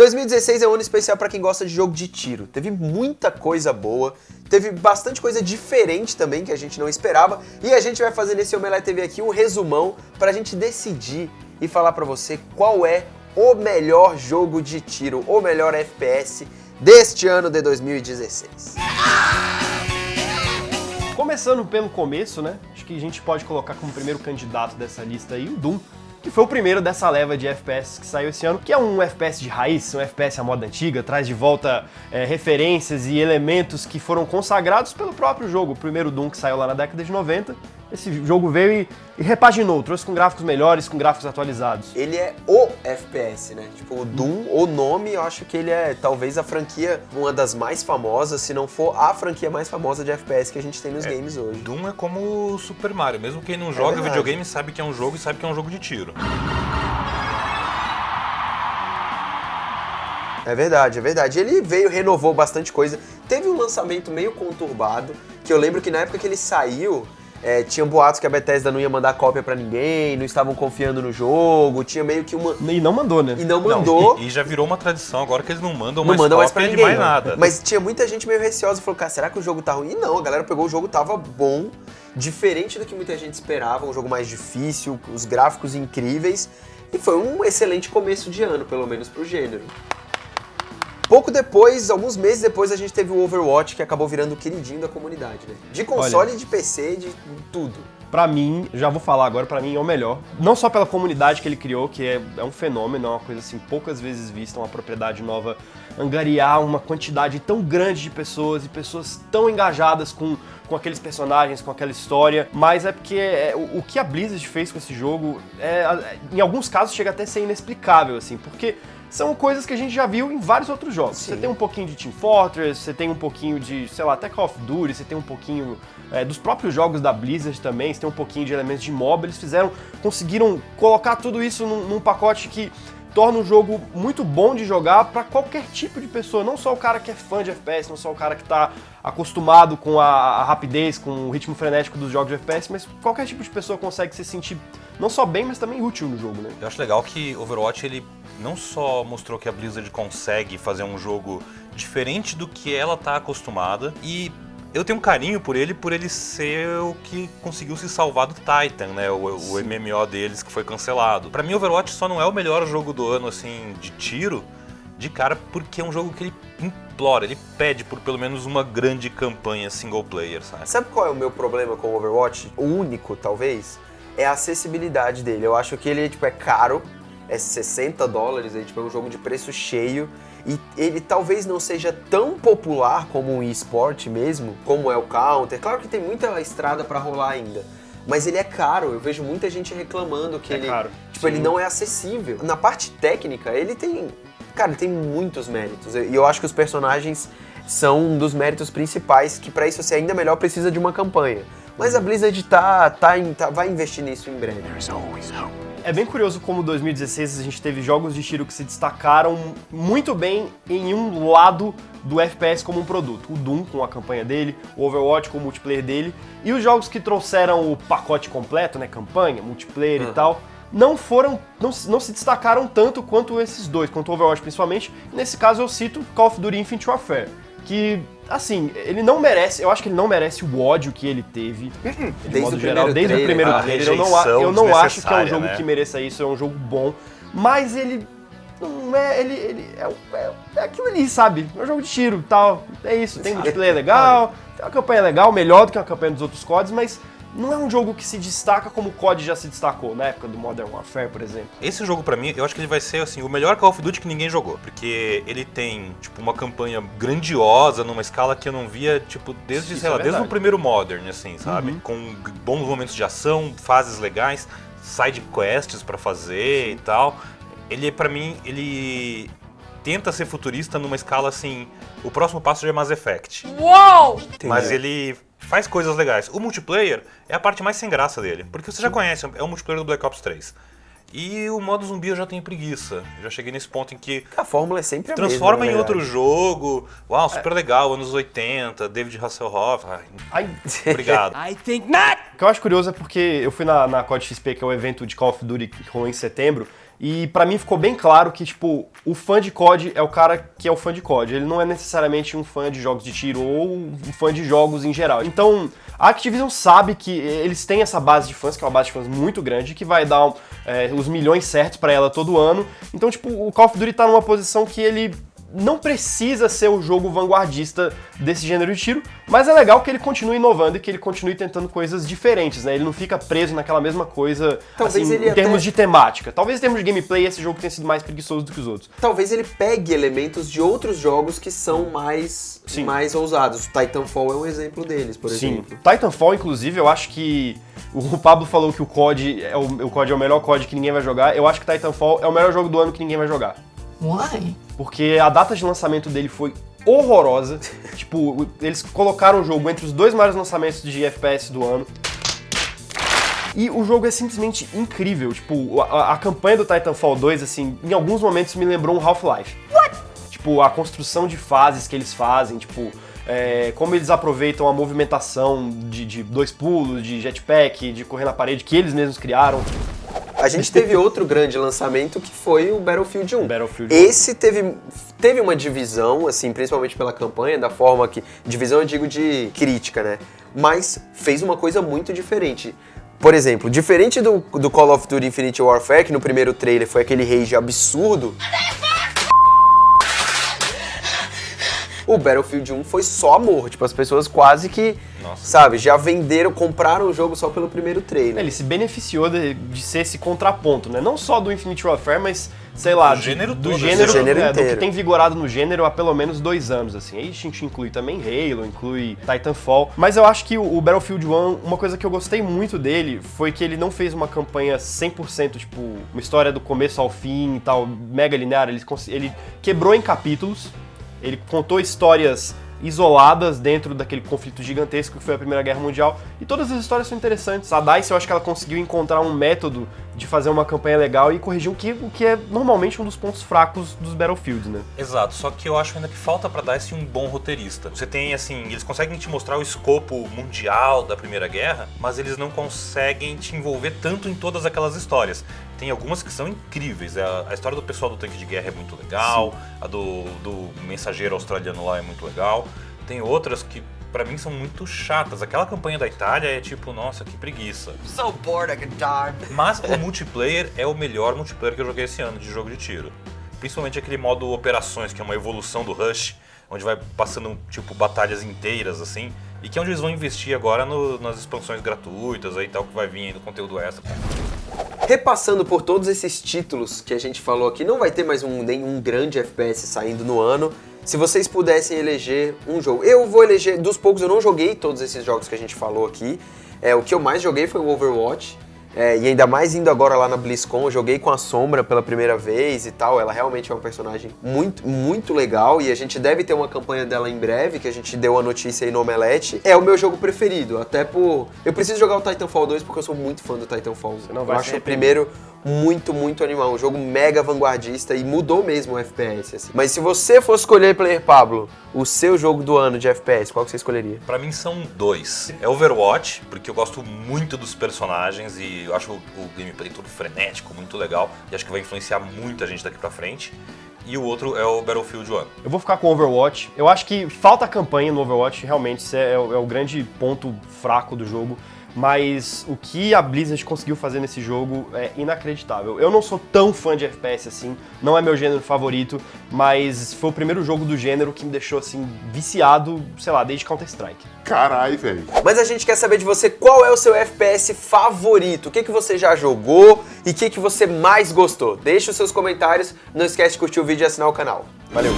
2016 é um ano especial pra quem gosta de jogo de tiro. Teve muita coisa boa, teve bastante coisa diferente também que a gente não esperava, e a gente vai fazer nesse Omelete TV aqui um resumão pra gente decidir e falar pra você qual é o melhor jogo de tiro, o melhor FPS deste ano de 2016. Começando pelo começo, né? Acho que a gente pode colocar como primeiro candidato dessa lista aí o Doom, que foi o primeiro dessa leva de FPS que saiu esse ano, que é um FPS de raiz, um FPS à moda antiga, traz de volta referências e elementos que foram consagrados pelo próprio jogo. O primeiro Doom que saiu lá na década de 90, esse jogo veio e repaginou, trouxe com gráficos melhores, com gráficos atualizados. Ele é o FPS, né? Tipo, o Doom, o nome, eu acho que ele é talvez a franquia, uma das mais famosas, se não for a franquia mais famosa de FPS que a gente tem nos games hoje. Doom é como o Super Mario, mesmo quem não joga videogame sabe que é um jogo e sabe que é um jogo de tiro. É verdade, é verdade. Ele veio, renovou bastante coisa. Teve um lançamento meio conturbado, que eu lembro que na época que ele saiu, tinha boatos que a Bethesda não ia mandar cópia pra ninguém, não estavam confiando no jogo, tinha meio que uma... E não mandou, né? E não mandou. E já virou uma tradição agora que eles não mandam mais pra ninguém, de mais nada. Mas tinha muita gente meio receosa, falou, cara, será que o jogo tá ruim? E não, a galera pegou o jogo, tava bom, diferente do que muita gente esperava, um jogo mais difícil, os gráficos incríveis, e foi um excelente começo de ano, pelo menos pro gênero. Pouco depois, alguns meses depois, a gente teve o Overwatch, que acabou virando o queridinho da comunidade, né? De console, de PC, de tudo. Pra mim, já vou falar agora, pra mim é o melhor. Não só pela comunidade que ele criou, que é um fenômeno, é uma coisa assim poucas vezes vista, uma propriedade nova, angariar uma quantidade tão grande de pessoas e pessoas tão engajadas com aqueles personagens, com aquela história, mas é porque o que a Blizzard fez com esse jogo, em alguns casos chega até a ser inexplicável, assim, porque são coisas que a gente já viu em vários outros jogos. Sim. Você tem um pouquinho de Team Fortress, você tem um pouquinho de, sei lá, até Call of Duty, você tem um pouquinho dos próprios jogos da Blizzard também, você tem um pouquinho de elementos de mob, eles conseguiram colocar tudo isso num pacote que torna um jogo muito bom de jogar para qualquer tipo de pessoa, não só o cara que é fã de FPS, não só o cara que tá acostumado com a rapidez, com o ritmo frenético dos jogos de FPS, mas qualquer tipo de pessoa consegue se sentir não só bem, mas também útil no jogo, né? Eu acho legal que Overwatch, ele não só mostrou que a Blizzard consegue fazer um jogo diferente do que ela tá acostumada, e eu tenho um carinho por ele ser o que conseguiu se salvar do Titan, né? O MMO deles que foi cancelado. Pra mim, Overwatch só não é o melhor jogo do ano, assim, de tiro, de cara, porque é um jogo que ele implora, ele pede por pelo menos uma grande campanha single player, sabe? Sabe qual é o meu problema com o Overwatch? O único, talvez, é a acessibilidade dele. Eu acho que ele, tipo, é caro, é $60, é, tipo, é um jogo de preço cheio, e ele talvez não seja tão popular como um eSport mesmo, como é o Counter. Claro que tem muita estrada pra rolar ainda, mas ele é caro. Eu vejo muita gente reclamando que ele, caro. Tipo, ele não é acessível. Na parte técnica, ele tem, cara, ele tem muitos méritos. E eu acho que os personagens são um dos méritos principais, que pra isso ser ainda melhor precisa de uma campanha. Mas a Blizzard vai investir nisso em breve. É bem curioso como 2016 a gente teve jogos de tiro que se destacaram muito bem em um lado do FPS como um produto. O Doom com a campanha dele, o Overwatch com o multiplayer dele, e os jogos que trouxeram o pacote completo, né, campanha, multiplayer e tal, não se destacaram tanto quanto esses dois, quanto o Overwatch principalmente. Nesse caso eu cito Call of Duty Infinite Warfare, que, assim, ele não merece, eu acho que ele não merece o ódio que ele teve, de modo geral, desde o primeiro trailer. Eu não acho que é um jogo que mereça isso, é um jogo bom, mas ele não é, ele é aquilo ali, sabe? É um jogo de tiro e tal, é isso, tem multiplayer legal, tem uma campanha legal, melhor do que a campanha dos outros CODs, mas não é um jogo que se destaca como o COD já se destacou, na época do Modern Warfare, por exemplo. Esse jogo, pra mim, eu acho que ele vai ser, assim, o melhor Call of Duty que ninguém jogou. Porque ele tem, tipo, uma campanha grandiosa, numa escala que eu não via, tipo, desde o primeiro Modern, assim, sabe? Com bons momentos de ação, fases legais, side quests pra fazer e tal. Ele, pra mim, ele tenta ser futurista numa escala, assim, o próximo passo já é Mass Effect. Uou! Mas ele faz coisas legais. O multiplayer é a parte mais sem graça dele, porque você já conhece, é o multiplayer do Black Ops 3. E o modo zumbi eu já tenho preguiça. Eu já cheguei nesse ponto em que a fórmula é sempre a mesma, transforma em outro jogo. Uau, super legal, anos 80, David Hasselhoff. Obrigado. I think not! O que eu acho curioso é porque eu fui na COD XP, que é o evento de Call of Duty que rolou em setembro, E pra mim ficou bem claro que, tipo, o fã de COD é o cara que é o fã de COD. Ele não é necessariamente um fã de jogos de tiro ou um fã de jogos em geral. Então, a Activision sabe que eles têm essa base de fãs, que é uma base de fãs muito grande, que vai dar os milhões certos pra ela todo ano. Então, tipo, o Call of Duty tá numa posição que ele não precisa ser o jogo vanguardista desse gênero de tiro, mas é legal que ele continue inovando e que ele continue tentando coisas diferentes, né? Ele não fica preso naquela mesma coisa, Talvez assim, ele em termos de temática. Talvez em termos de gameplay esse jogo tenha sido mais preguiçoso do que os outros. Talvez ele pegue elementos de outros jogos que são mais ousados. Titanfall é um exemplo deles, por exemplo. Titanfall, inclusive, eu acho que o Pablo falou que o COD é o melhor COD que ninguém vai jogar. Eu acho que Titanfall é o melhor jogo do ano que ninguém vai jogar. Why? Porque a data de lançamento dele foi horrorosa. Tipo, eles colocaram o jogo entre os 2 maiores lançamentos de FPS do ano. E o jogo é simplesmente incrível. Tipo, a campanha do Titanfall 2, assim, em alguns momentos me lembrou um Half-Life. Tipo, a construção de fases que eles fazem, tipo, como eles aproveitam a movimentação de 2 pulos, de jetpack, de correr na parede, que eles mesmos criaram. A gente teve outro grande lançamento que foi o Battlefield 1. Battlefield 1. Esse teve uma divisão, assim, principalmente pela campanha, da forma que... Divisão eu digo de crítica, né? Mas fez uma coisa muito diferente. Por exemplo, diferente do Call of Duty Infinite Warfare, que no primeiro trailer foi aquele rage absurdo... O Battlefield 1 foi só amor, tipo, as pessoas quase que, sabe, já compraram o jogo só pelo primeiro trailer. Ele se beneficiou de ser esse contraponto, né? Não só do Infinite Warfare, mas, sei lá, do gênero inteiro. Do que tem vigorado no gênero há pelo menos 2 anos, assim. Aí a gente inclui também Halo, inclui Titanfall. Mas eu acho que o Battlefield 1, uma coisa que eu gostei muito dele foi que ele não fez uma campanha 100%, tipo, uma história do começo ao fim e tal, mega linear. Ele quebrou em capítulos. Ele contou histórias isoladas dentro daquele conflito gigantesco que foi a Primeira Guerra Mundial, e todas as histórias são interessantes. A DICE, eu acho que ela conseguiu encontrar um método de fazer uma campanha legal e corrigir o que é normalmente um dos pontos fracos dos Battlefields, né? Exato, só que eu acho ainda que falta pra DICE um bom roteirista. Você tem, assim, eles conseguem te mostrar o escopo mundial da Primeira Guerra, mas eles não conseguem te envolver tanto em todas aquelas histórias. Tem algumas que são incríveis. A história do pessoal do tanque de guerra é muito legal, sim. A do mensageiro australiano lá é muito legal. Tem outras que, pra mim, são muito chatas. Aquela campanha da Itália é tipo, nossa, que preguiça. So bored I could die. Mas o multiplayer é o melhor multiplayer que eu joguei esse ano de jogo de tiro. Principalmente aquele modo operações, que é uma evolução do Rush, onde vai passando, tipo, batalhas inteiras, assim. E que é onde eles vão investir agora nas expansões gratuitas aí, tal, que vai vir aí no conteúdo extra. Repassando por todos esses títulos que a gente falou aqui, não vai ter mais nenhum grande FPS saindo no ano. Se vocês pudessem eleger um jogo, eu vou eleger, dos poucos, eu não joguei todos esses jogos que a gente falou aqui. O que eu mais joguei foi o Overwatch. E ainda mais indo agora lá na BlizzCon, eu joguei com a Sombra pela primeira vez e tal. Ela realmente é um personagem muito, muito legal e a gente deve ter uma campanha dela em breve, que a gente deu a notícia aí no Omelete. É o meu jogo preferido, até por... Eu preciso jogar o Titanfall 2 porque eu sou muito fã do Titanfall. Eu acho o primeiro muito, muito animal. Um jogo mega vanguardista e mudou mesmo o FPS, assim. Mas se você fosse escolher, Player Pablo, o seu jogo do ano de FPS, qual que você escolheria? Pra mim são 2. É Overwatch, porque eu gosto muito dos personagens e eu acho o gameplay todo frenético, muito legal. E acho que vai influenciar muita gente daqui pra frente. E o outro é o Battlefield 1. Eu vou ficar com o Overwatch. Eu acho que falta campanha no Overwatch, realmente. Isso é o grande ponto fraco do jogo. Mas o que a Blizzard conseguiu fazer nesse jogo é inacreditável. Eu não sou tão fã de FPS assim, não é meu gênero favorito, mas foi o primeiro jogo do gênero que me deixou assim viciado, sei lá, desde Counter-Strike. Carai, velho. Mas a gente quer saber de você qual é o seu FPS favorito, o que você já jogou e o que você mais gostou. Deixe os seus comentários, não esquece de curtir o vídeo e assinar o canal. Valeu!